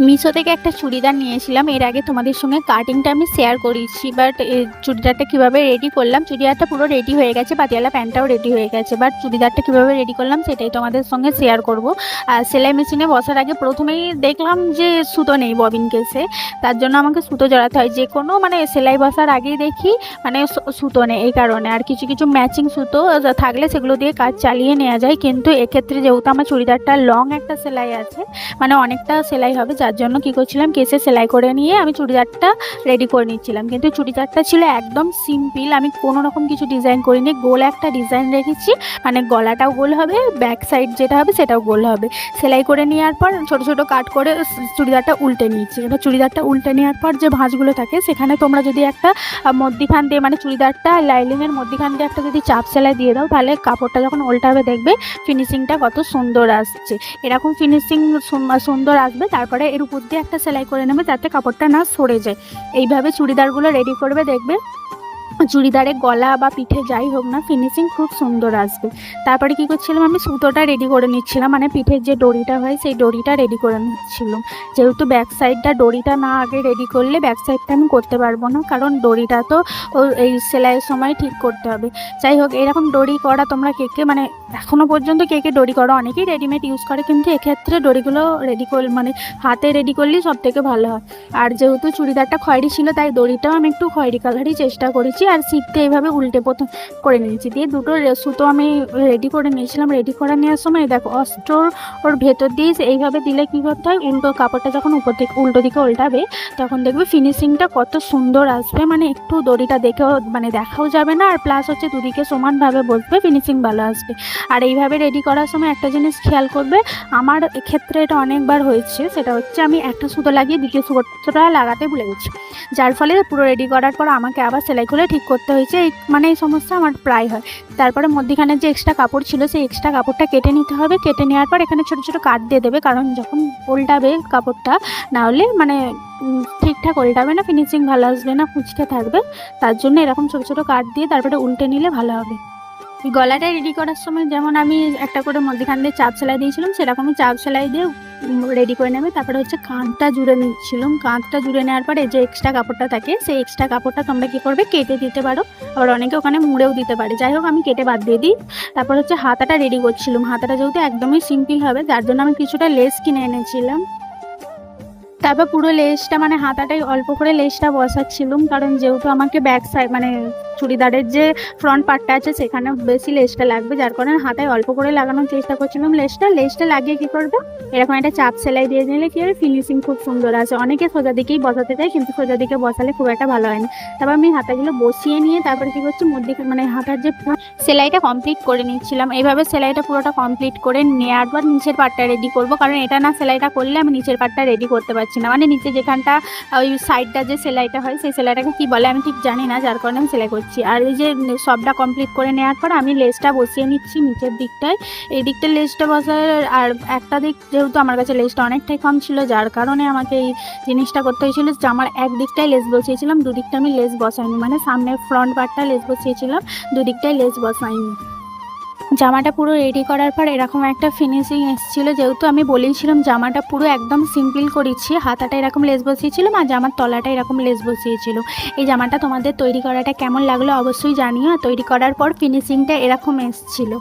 মিশো থেকে একটা চুড়িদার নিয়েছিলাম। এর আগে তোমাদের সঙ্গে কাটিংটা আমি শেয়ার করেছি, বাট চুড়িদারটা কীভাবে রেডি করলাম, চুড়িদারটা পুরো রেডি হয়ে গেছে, পাতিয়ালা প্যান্টটাও রেডি হয়ে গেছে, বাট চুড়িদারটা কীভাবে রেডি করলাম সেটাই তোমাদের সঙ্গে শেয়ার করব। আর সেলাই মেশিনে বসার আগে প্রথমেই দেখলাম যে সুতো নেই ববিন কেসে, তার জন্য আমাকে সুতো জড়াতে হয়। যে কোনো মানে সেলাই বসার আগেই দেখি মানে সুতো নেই, এই কারণে। আর কিছু কিছু ম্যাচিং সুতো থাকলে সেগুলো দিয়ে কাজ চালিয়ে নেওয়া যায়, কিন্তু এক্ষেত্রে যেহেতু আমার চুড়িদারটা লং একটা সেলাই আছে, মানে অনেকটা সেলাই হবে, যার জন্য কী করছিলাম, কেসে সেলাই করে নিয়ে আমি চুড়িদারটা রেডি করে নিচ্ছিলাম। কিন্তু চুড়িদারটা ছিল একদম সিম্পল, আমি কোনো রকম কিছু ডিজাইন করিনি। গোল একটা ডিজাইন রেখেছি, মানে গলাটাও গোল হবে, ব্যাক সাইড যেটা হবে সেটাও গোল হবে। সেলাই করে নেওয়ার পর ছোটো ছোটো কাট করে চুড়িদারটা উল্টে নিচ্ছি। এবার চুড়িদারটা উল্টে নেওয়ার পর যে ভাঁজগুলো থাকে, সেখানে তোমরা যদি একটা মধ্যিখান দিয়ে, মানে চুড়িদারটা লাইনিংয়ের মধ্যিখান দিয়ে একটা যদি চাপ সেলাই দিয়ে দাও, তাহলে কাপড়টা যখন উল্টাবে দেখবে ফিনিশিংটা কত সুন্দর আসছে। এরকম ফিনিশিং সুন্দর আসবে। তারপরে এর উপর দিয়ে একটা সেলাই করে নেবে যাতে কাপড়টা না সরে যায়। এইভাবে চুড়িদারগুলো রেডি করবে, দেখবে চুড়িদারে গলা বা পিঠে যাই হোক না, ফিনিশিং খুব সুন্দর আসবে। তারপরে কী করছিলাম, আমি সুতোটা রেডি করে নিচ্ছিলাম, মানে পিঠের যে দড়িটা হয় সেই দড়িটা রেডি করে নিচ্ছিলাম। যেহেতু ব্যাক সাইডটা দড়িটা না আগে রেডি করলে ব্যাক সাইডটা আমি করতে পারবো না, কারণ দড়িটা তো এই সেলাইয়ের সময় ঠিক করতে হবে। যাই হোক, এরকম দড়ি করা তোমরা কে মানে এখনও পর্যন্ত কে দড়ি করো, অনেকেই রেডিমেড ইউজ করে, কিন্তু এক্ষেত্রে দড়িগুলো রেডি করে মানে হাতে রেডি করলেই সব থেকে ভালো হয়। আর যেহেতু চুড়িদারটা খয়েরি ছিল, তাই দড়িটাও আমি একটু খয়েরি কালারই চেষ্টা করেছি। আর শিখতে এইভাবে উল্টে প্রথম করে নিয়েছি, দিয়ে দুটো সুতো আমি রেডি করে নিয়েছিলাম। রেডি করে নেওয়ার সময় দেখো ওর ভেতর দিয়ে এইভাবে দিলে কী করতে হয়, উল্টো কাপড়টা যখন উপর দিকে উল্টো দিকে উল্টাবে, তখন দেখবে ফিনিশিংটা কত সুন্দর আসবে। মানে একটু দড়িটা দেখেও মানে দেখাও যাবে না, আর প্লাস হচ্ছে দুদিকে সমানভাবে বসবে, ফিনিশিং ভালো আসবে। আর এইভাবে রেডি করার সময় একটা জিনিস খেয়াল করবে, আমার ক্ষেত্রে এটা অনেকবার হয়েছে, সেটা হচ্ছে আমি একটা সুতো লাগিয়ে দ্বিতীয় সুতোটা লাগাতে ভুলে গেছি, যার ফলে পুরো রেডি করার পর আমাকে আবার সেলাই খুলে ঠিক করতে হয়েছে। মানে এই সমস্যা আমার প্রায় হয়। তারপরে মধ্যিখানে যে এক্সট্রা কাপড় ছিল, সেই এক্সট্রা কাপড়টা কেটে নিতে হবে। কেটে নেওয়ার পর এখানে ছোটো ছোটো কাট দিয়ে দেবে, কারণ যখন উল্টাবে কাপড়টা, না হলে মানে ঠিকঠাক উল্টাবে না, ফিনিশিং ভালো আসবে না, কুঁচকে থাকবে। তার জন্য এরকম ছোটো ছোটো কাট দিয়ে তারপরে উল্টে নিলে ভালো হবে। গলাটা রেডি করার সময় যেমন আমি একটা করে মধ্যখান দিয়ে চাপ সেলাই দিয়েছিলাম, সেরকমই চাপ সেলাই দিয়ে রেডি করে নেবে। তারপরে হচ্ছে কাঁধটা জুড়ে নিচ্ছিলাম। কাঁধটা জুড়ে নেওয়ার পরে যে এক্সট্রা কাপড়টা থাকে, সেই এক্সট্রা কাপড়টা তোমরা কী করবে, কেটে দিতে পারো, আবার অনেকে ওখানে মুড়েও দিতে পারে। যাই হোক, আমি কেটে বাদ দিয়ে দিই। তারপর হচ্ছে হাতাটা রেডি করছিলাম। হাতাটা যেহেতু একদমই সিম্পল হবে, যার জন্য আমি কিছুটা লেস কিনে এনেছিলাম। তারপর পুরো লেসটা মানে হাতাটাই অল্প করে লেসটা বসাচ্ছিলাম, কারণ যেহেতু আমাকে ব্যাক সাইড মানে চুড়িদারের যে ফ্রন্ট পার্টটা আছে সেখানে বেশি লেসটা লাগবে, যার কারণে হাতায় অল্প করে লাগানোর চেষ্টা করছিলাম। লেসটা লাগিয়ে কী করবে, এরকম একটা চাপ সেলাই দিয়ে নিলে কী হবে, ফিনিশিং খুব সুন্দর আছে। অনেকে সোজা দিকেই বসাতে চায়, কিন্তু সোজা দিকে বসালে খুব একটা ভালো হয় না। তারপর আমি হাতাগুলো বসিয়ে নিয়ে তারপরে কী করছি, মধ্যে মানে হাতার যে সেলাইটা কমপ্লিট করে নিচ্ছিলাম। এইভাবে সেলাইটা পুরোটা কমপ্লিট করে নেওয়ার পর নিচের পার্টটা রেডি করব, কারণ এটা না সেলাইটা করলে আমি নিচের পার্টটা রেডি করতে পারছি না। মানে নিচে যেখানটা ওই সাইডটা যে সেলাইটা হয়, সেই সেলাইটাকে কী বলে আমি ঠিক জানি না, যার কারণে আমি সেলাই করছি। আর এই যে সবটা কমপ্লিট করে নেওয়ার পর আমি লেসটা বসিয়ে নিচ্ছি নিচের দিকটায়। এই দিকটা লেসটা বসার, আর একটা দিক যেহেতু আমার কাছে লেসটা অনেকটাই কম ছিল, যার কারণে আমাকে এই জিনিসটা করতে হয়েছিল যে আমার এক দিকটায় লেস বসিয়েছিলাম, দুদিকটা আমি লেস বসাইনি। মানে সামনে ফ্রন্ট পার্টটা লেস বসিয়েছিলাম, দুদিকটায় লেস বসাইনি। জামাটা পুরো রেডি করার পর এরকম একটা ফিনিশিং এসেছিলো। যেহেতু আমি বলেছিলাম জামাটা পুরো একদম সিম্পল করেছি, হাতাটা এরকম লেস বসিয়েছিলাম আর জামার তলাটা এরকম লেস বসিয়েছিল। এই জামাটা তোমাদের তৈরি করাটা কেমন লাগলো অবশ্যই জানিও। তৈরি করার পর ফিনিশিংটা এরকম এসেছিলো।